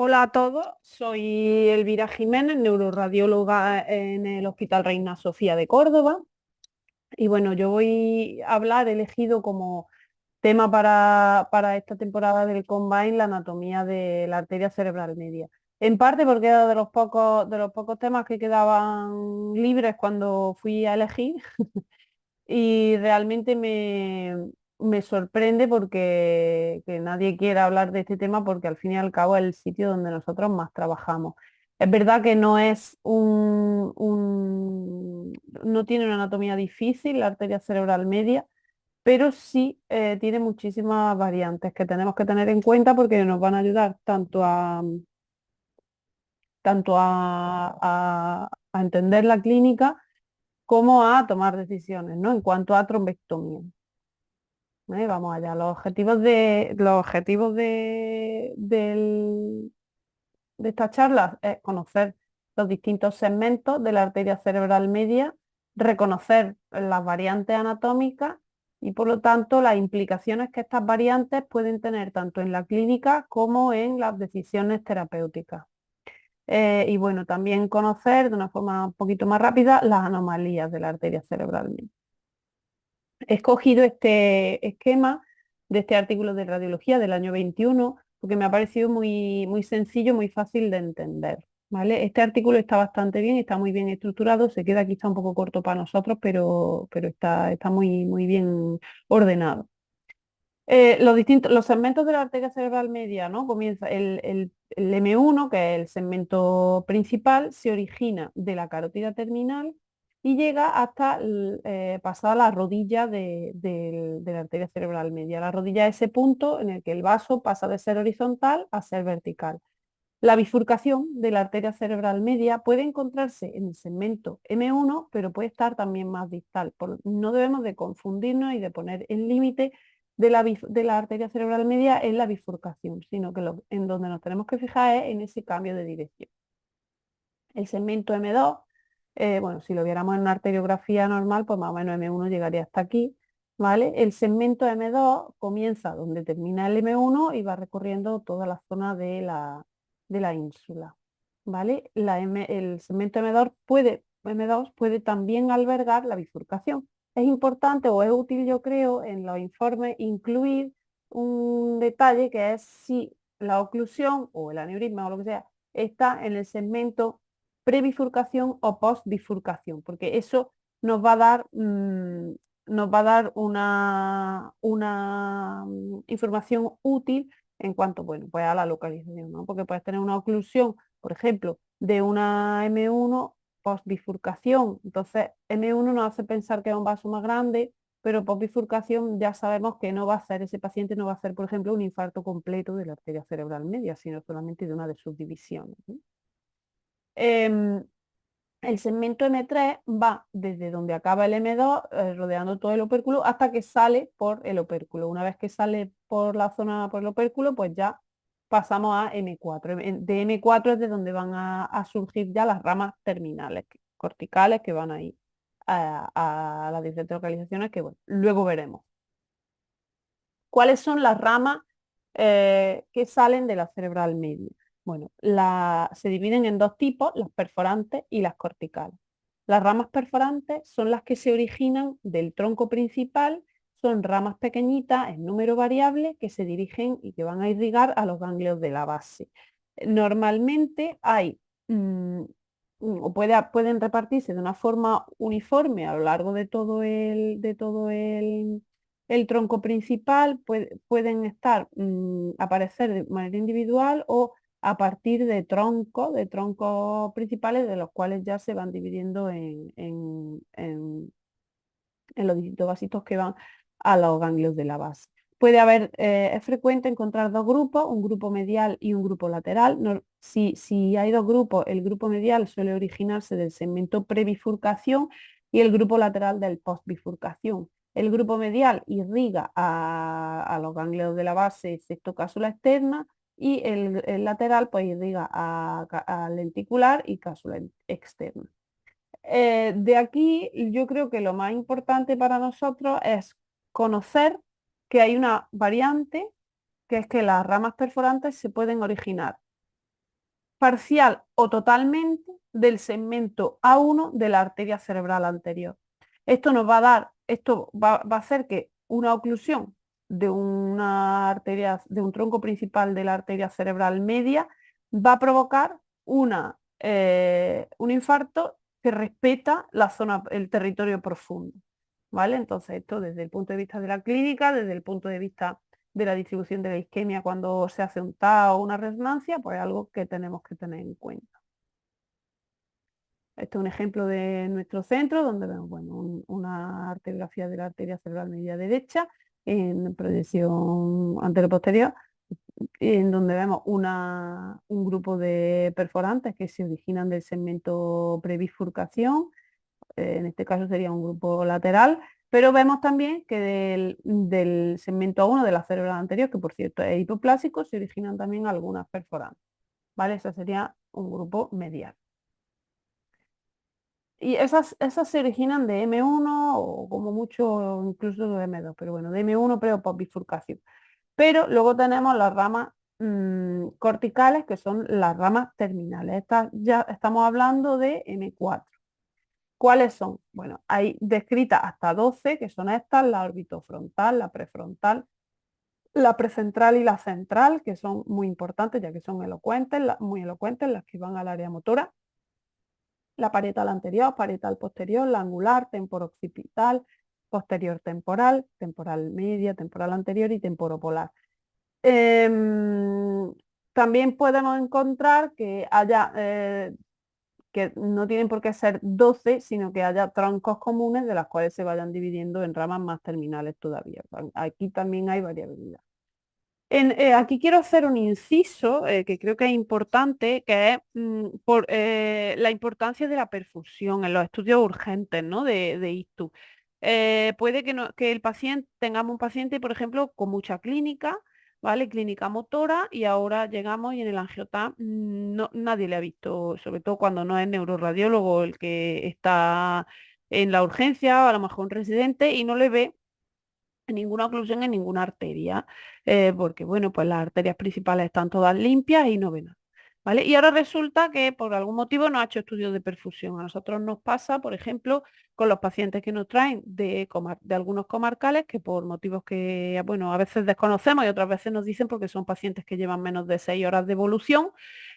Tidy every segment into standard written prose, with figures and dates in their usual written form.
Hola a todos, soy Elvira Jiménez, neuroradióloga en el Hospital Reina Sofía de Córdoba. Y bueno, yo voy a hablar, he elegido como tema para esta temporada del Combine la anatomía de la arteria cerebral media. En parte porque era de los pocos temas que quedaban libres cuando fui a elegir y realmente me sorprende porque que nadie quiera hablar de este tema porque al fin y al cabo es el sitio donde nosotros más trabajamos. Es verdad que no es no tiene una anatomía difícil la arteria cerebral media, pero sí tiene muchísimas variantes que tenemos que tener en cuenta porque nos van a ayudar tanto a entender la clínica como a tomar decisiones, ¿no? En cuanto a trombectomía. Vamos allá. Los objetivos de esta charla es conocer los distintos segmentos de la arteria cerebral media, reconocer las variantes anatómicas y por lo tanto las implicaciones que estas variantes pueden tener tanto en la clínica como en las decisiones terapéuticas. Y bueno, también conocer de una forma un poquito más rápida las anomalías de la arteria cerebral media. He escogido este esquema de este artículo de radiología del año 21 porque me ha parecido muy sencillo, muy fácil de entender. ¿Vale? Este artículo está bastante bien, está muy bien estructurado, se queda quizá un poco corto para nosotros, pero está muy bien ordenado. Los segmentos de la arteria cerebral media, ¿no? Comienza el M1, que es el segmento principal, se origina de la carótida terminal y llega hasta pasada la rodilla de la arteria cerebral media. La rodilla es ese punto en el que el vaso pasa de ser horizontal a ser vertical. La bifurcación de la arteria cerebral media puede encontrarse en el segmento M1, pero puede estar también más distal. No debemos de confundirnos y de poner el límite de la arteria cerebral media en la bifurcación, sino que en donde nos tenemos que fijar es en ese cambio de dirección. El segmento M2, bueno, si lo viéramos en una arteriografía normal, pues más o menos M1 llegaría hasta aquí, ¿vale? El segmento M2 comienza donde termina el M1 y va recorriendo toda la zona de la ínsula, ¿vale? El segmento M2 puede también albergar la bifurcación. Es importante o es útil, yo creo, en los informes incluir un detalle que es si la oclusión o el aneurisma o lo que sea está en el segmento prebifurcación o postbifurcación, porque eso nos va a dar, una información útil en cuanto, bueno, pues a la localización, ¿no? Porque puedes tener una oclusión, por ejemplo, de una M1 postbifurcación, entonces M1 nos hace pensar que es un vaso más grande, pero postbifurcación ya sabemos que no va a ser, ese paciente no va a ser, por ejemplo, un infarto completo de la arteria cerebral media, sino solamente de una de sus divisiones, ¿no? Em, el segmento M3 va desde donde acaba el M2, rodeando todo el opérculo, hasta que sale por el opérculo. Una vez que sale por la zona, por el opérculo, pues ya pasamos a M4. De M4 es de donde van a surgir ya las ramas terminales, corticales, que van a ir a las diferentes localizaciones que, bueno, luego veremos. ¿Cuáles son las ramas que salen de la cerebral media? Bueno, se dividen en dos tipos, las perforantes y las corticales. Las ramas perforantes son las que se originan del tronco principal, son ramas pequeñitas en número variable que se dirigen y que van a irrigar a los ganglios de la base. Normalmente hay, o pueden repartirse de una forma uniforme a lo largo de todo el tronco principal, pueden aparecer de manera individual o a partir de troncos principales de los cuales ya se van dividiendo en los distintos vasitos que van a los ganglios de la base. Es frecuente encontrar dos grupos, un grupo medial y un grupo lateral. Si hay dos grupos, el grupo medial suele originarse del segmento prebifurcación y el grupo lateral del postbifurcación. El grupo medial irriga a los ganglios de la base, excepto cápsula externa, y el lateral pues irriga a lenticular y cápsula externa. De aquí yo creo que lo más importante para nosotros es conocer que hay una variante, que es que las ramas perforantes se pueden originar parcial o totalmente del segmento A1 de la arteria cerebral anterior. Esto nos va a dar, esto va a hacer que una oclusión de una arteria, de un tronco principal de la arteria cerebral media va a provocar un infarto que respeta la zona, el territorio profundo. ¿Vale? Entonces, esto desde el punto de vista de la clínica, desde el punto de vista de la distribución de la isquemia cuando se hace un TAO o una resonancia, pues algo que tenemos que tener en cuenta. Este es un ejemplo de nuestro centro donde vemos bueno, una arteriografía de la arteria cerebral media derecha en proyección anteroposterior, en donde vemos un grupo de perforantes que se originan del segmento prebifurcación, en este caso sería un grupo lateral, pero vemos también que del segmento 1 de la cerebral anterior, que por cierto es hipoplásico, se originan también algunas perforantes, ¿vale? Ese sería un grupo medial. Y esas se originan de M1 o como mucho incluso de M2, pero bueno, de M1 pero por bifurcación. Pero luego tenemos las ramas corticales, que son las ramas terminales. Estas ya estamos hablando de M4. ¿Cuáles son? Bueno, hay descritas hasta 12, que son estas, la orbitofrontal, la prefrontal, la precentral y la central, que son muy importantes ya que son elocuentes, muy elocuentes, las que van al área motora. La parietal anterior, parietal posterior, la angular, temporoccipital, posterior temporal, temporal media, temporal anterior y temporopolar. También podemos encontrar que haya que no tienen por qué ser 12, sino que haya troncos comunes de las cuales se vayan dividiendo en ramas más terminales todavía. Aquí también hay variabilidad. Aquí quiero hacer un inciso que creo que es importante, que es por la importancia de la perfusión en los estudios urgentes, ¿no? de ICTU. Puede que el paciente, tengamos un paciente, por ejemplo, con mucha clínica, ¿vale? Clínica motora, y ahora llegamos y en el angiotam nadie le ha visto, sobre todo cuando no es neuroradiólogo el que está en la urgencia, o a lo mejor un residente, y no le ve ninguna oclusión en ninguna arteria, porque bueno, pues las arterias principales están todas limpias y no ven nada. ¿Vale? Y ahora resulta que por algún motivo no ha hecho estudios de perfusión. A nosotros nos pasa, por ejemplo, con los pacientes que nos traen de algunos comarcales que por motivos que, bueno, a veces desconocemos y otras veces nos dicen porque son pacientes que llevan menos de 6 horas de evolución,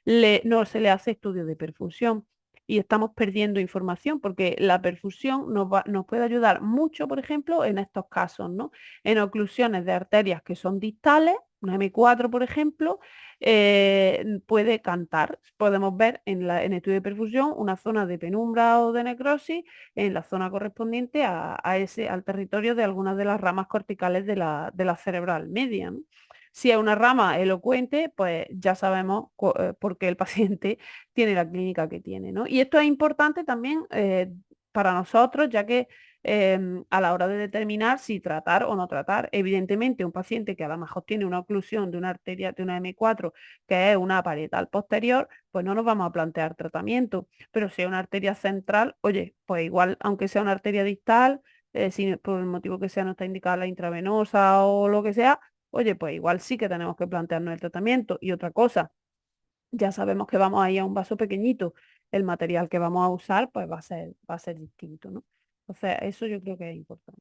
no se le hace estudio de perfusión y estamos perdiendo información porque la perfusión nos puede ayudar mucho, por ejemplo, en estos casos, ¿no? En oclusiones de arterias que son distales, una M4, por ejemplo, puede cantar. Podemos ver en el estudio de perfusión una zona de penumbra o de necrosis en la zona correspondiente al territorio de algunas de las ramas corticales de la cerebral media, ¿no? Si es una rama elocuente, pues ya sabemos por qué el paciente tiene la clínica que tiene, ¿no? Y esto es importante también para nosotros, ya que a la hora de determinar si tratar o no tratar, evidentemente un paciente que a lo mejor tiene una oclusión de una arteria, de una M4, que es una parietal posterior, pues no nos vamos a plantear tratamiento. Pero si es una arteria central, oye, pues igual, aunque sea una arteria distal, si por el motivo que sea no está indicada la intravenosa o lo que sea, oye, pues igual sí que tenemos que plantearnos el tratamiento. Y otra cosa, ya sabemos que vamos a ir a un vaso pequeñito, el material que vamos a usar pues va a ser distinto, ¿no? Entonces, eso yo creo que es importante.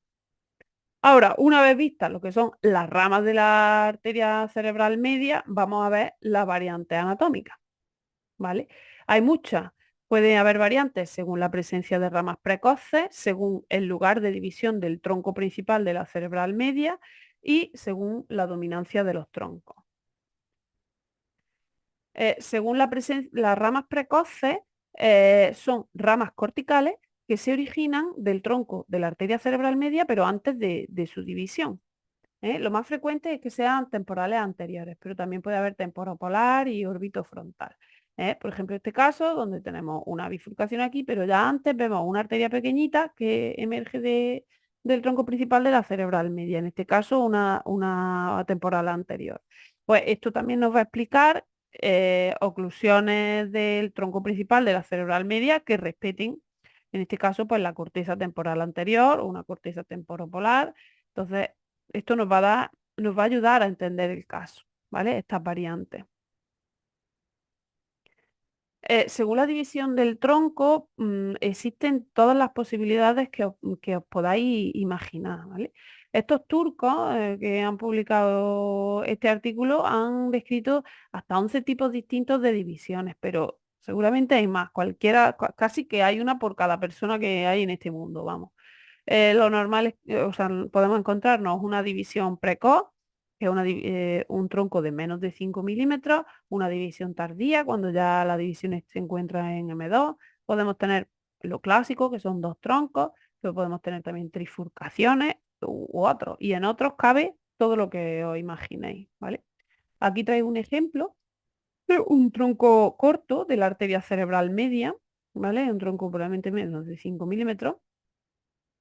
Ahora, una vez vistas lo que son las ramas de la arteria cerebral media, vamos a ver las variantes anatómicas, ¿vale? Hay muchas. Puede haber variantes según la presencia de ramas precoces, según el lugar de división del tronco principal de la cerebral media y según la dominancia de los troncos. Según las ramas precoces, son ramas corticales que se originan del tronco de la arteria cerebral media, pero antes de su división. Lo más frecuente es que sean temporales anteriores, pero también puede haber temporopolar y orbitofrontal. Por ejemplo, en este caso, donde tenemos una bifurcación aquí, pero ya antes vemos una arteria pequeñita que emerge del tronco principal de la cerebral media, en este caso una temporal anterior. Pues esto también nos va a explicar oclusiones del tronco principal de la cerebral media que respeten, en este caso, pues la corteza temporal anterior o una corteza temporopolar. Entonces, esto nos va a ayudar a entender el caso, ¿vale? Estas variantes. Según la división del tronco, existen todas las posibilidades que os podáis imaginar, ¿vale? Estos turcos que han publicado este artículo han descrito hasta 11 tipos distintos de divisiones, pero seguramente hay más, casi que hay una por cada persona que hay en este mundo, vamos. Lo normal es, o sea, podemos encontrarnos una división precoz, que es un tronco de menos de 5 milímetros, una división tardía, cuando ya la división se encuentra en M2. Podemos tener lo clásico, que son dos troncos, pero podemos tener también trifurcaciones u otros. Y en otros cabe todo lo que os imaginéis, ¿vale? Aquí traigo un ejemplo de un tronco corto de la arteria cerebral media, ¿vale? Un tronco probablemente menos de 5 milímetros,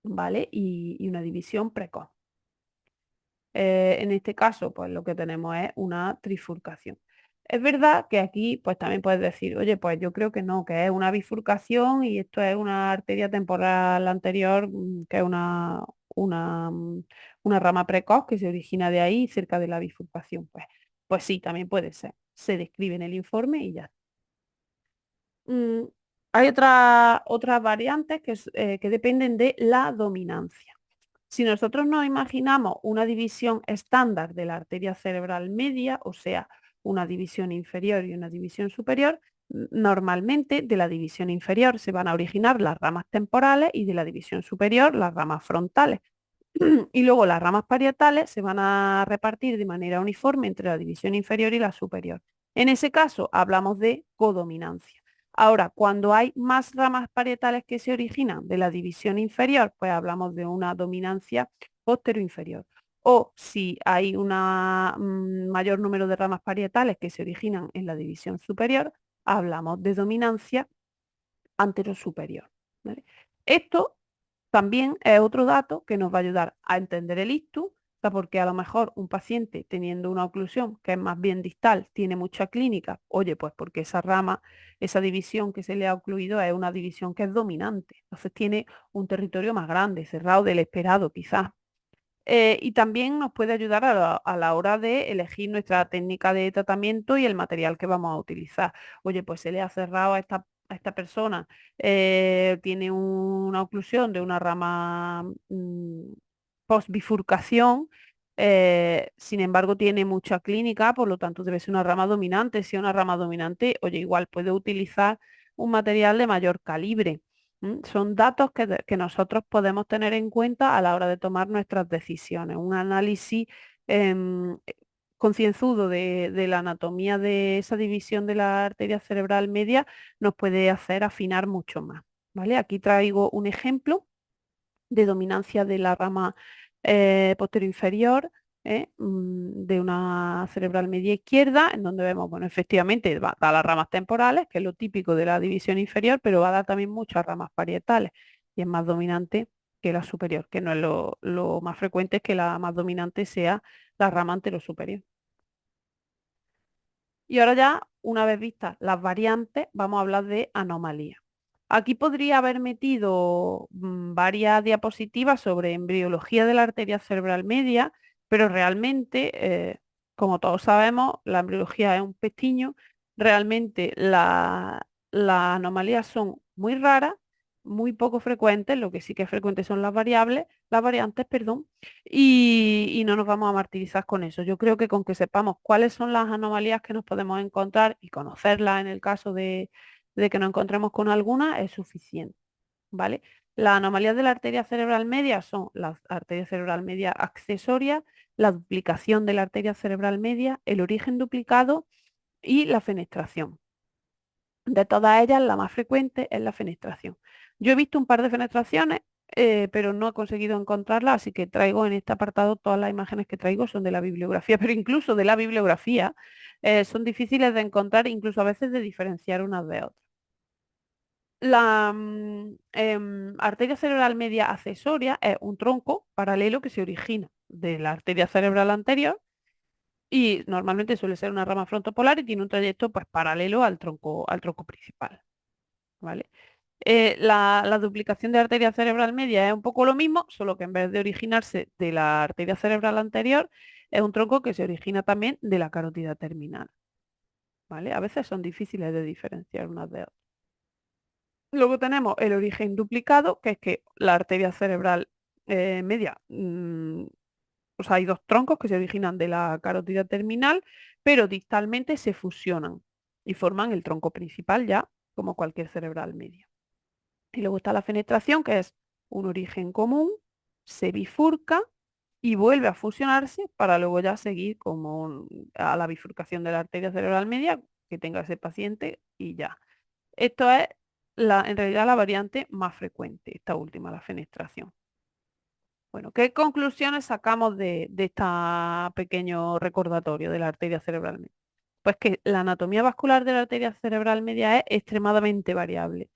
¿vale? Y una división precoz. En este caso, pues lo que tenemos es una trifurcación. Es verdad que aquí, pues también puedes decir, oye, pues yo creo que no, que es una bifurcación y esto es una arteria temporal anterior, que es una rama precoz que se origina de ahí, cerca de la bifurcación. Pues sí, también puede ser. Se describe en el informe y ya. Mm, Hay otras variantes que dependen de la dominancia. Si nosotros nos imaginamos una división estándar de la arteria cerebral media, o sea, una división inferior y una división superior, normalmente de la división inferior se van a originar las ramas temporales y de la división superior las ramas frontales. Y luego las ramas parietales se van a repartir de manera uniforme entre la división inferior y la superior. En ese caso hablamos de codominancia. Ahora, cuando hay más ramas parietales que se originan de la división inferior, pues hablamos de una dominancia postero-inferior. O si hay un mayor número de ramas parietales que se originan en la división superior, hablamos de dominancia antero-superior. ¿Vale? Esto también es otro dato que nos va a ayudar a entender el ictus, o sea, porque a lo mejor un paciente teniendo una oclusión que es más bien distal, tiene mucha clínica, oye, pues porque esa rama, esa división que se le ha ocluido es una división que es dominante, entonces tiene un territorio más grande, cerrado del esperado quizás. Y también nos puede ayudar a la hora de elegir nuestra técnica de tratamiento y el material que vamos a utilizar. Oye, pues se le ha cerrado a esta persona, tiene una oclusión de una rama post-bifurcación, sin embargo tiene mucha clínica, por lo tanto debe ser una rama dominante. Si es una rama dominante, oye, igual puede utilizar un material de mayor calibre. Son datos que nosotros podemos tener en cuenta a la hora de tomar nuestras decisiones. Un análisis em, concienzudo de la anatomía de esa división de la arteria cerebral media nos puede hacer afinar mucho más. ¿Vale? Aquí traigo un ejemplo de dominancia de la rama posterior inferior, de una cerebral media izquierda, en donde vemos, bueno, efectivamente va a dar las ramas temporales, que es lo típico de la división inferior, pero va a dar también muchas ramas parietales y es más dominante que la superior, que no es lo más frecuente, es que la más dominante sea la rama anterosuperior. Y ahora ya, una vez vistas las variantes, vamos a hablar de anomalías. Aquí podría haber metido varias diapositivas sobre embriología de la arteria cerebral media, pero realmente, como todos sabemos, la embriología es un pestiño. Realmente las anomalías son muy raras, muy poco frecuentes. Lo que sí que es frecuente son las variantes, perdón, y no nos vamos a martirizar con eso. Yo creo que con que sepamos cuáles son las anomalías que nos podemos encontrar y conocerlas en el caso de que nos encontremos con alguna es suficiente, ¿vale? Las anomalías de la arteria cerebral media son la arteria cerebral media accesoria, la duplicación de la arteria cerebral media, el origen duplicado y la fenestración. De todas ellas, la más frecuente es la fenestración. Yo he visto un par de fenestraciones, pero no he conseguido encontrarlas, así que traigo en este apartado todas las imágenes que traigo son de la bibliografía, pero incluso de la bibliografía son difíciles de encontrar, incluso a veces de diferenciar unas de otras. La arteria cerebral media accesoria es un tronco paralelo que se origina de la arteria cerebral anterior y normalmente suele ser una rama frontopolar y tiene un trayecto pues paralelo al tronco principal, ¿vale? La duplicación de arteria cerebral media es un poco lo mismo, solo que en vez de originarse de la arteria cerebral anterior, es un tronco que se origina también de la carótida terminal. ¿vale? A veces son difíciles de diferenciar unas de otras. Luego tenemos el origen duplicado, que es que la arteria cerebral media, o sea, hay dos troncos que se originan de la carótida terminal, pero distalmente se fusionan y forman el tronco principal ya, como cualquier cerebral media. Y luego está la fenestración, que es un origen común, se bifurca y vuelve a fusionarse para luego ya seguir como a la bifurcación de la arteria cerebral media que tenga ese paciente y ya. Esto es en realidad la variante más frecuente, esta última, la fenestración. Bueno, ¿qué conclusiones sacamos de este pequeño recordatorio de la arteria cerebral media? Pues que la anatomía vascular de la arteria cerebral media es extremadamente variable.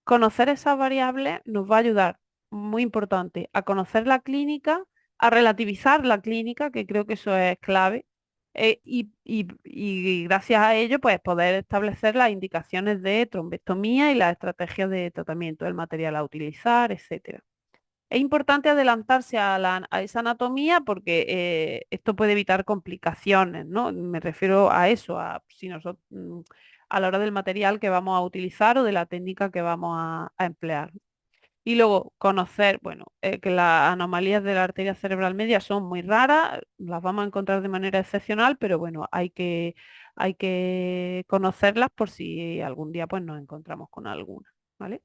Conocer esas variables nos va a ayudar, muy importante, a conocer la clínica, a relativizar la clínica, que creo que eso es clave, y gracias a ello, pues poder establecer las indicaciones de trombectomía y las estrategias de tratamiento, el material a utilizar, etcétera. Es importante adelantarse a esa anatomía porque esto puede evitar complicaciones, ¿no? Me refiero a eso, si nosotros, a la hora del material que vamos a utilizar o de la técnica que vamos a emplear. Y luego conocer, bueno, que las anomalías de la arteria cerebral media son muy raras, las vamos a encontrar de manera excepcional, pero bueno, hay que conocerlas por si algún día pues nos encontramos con alguna, ¿vale?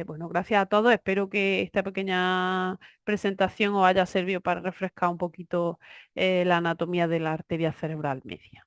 Bueno, gracias a todos. Espero que esta pequeña presentación os haya servido para refrescar un poquito la anatomía de la arteria cerebral media.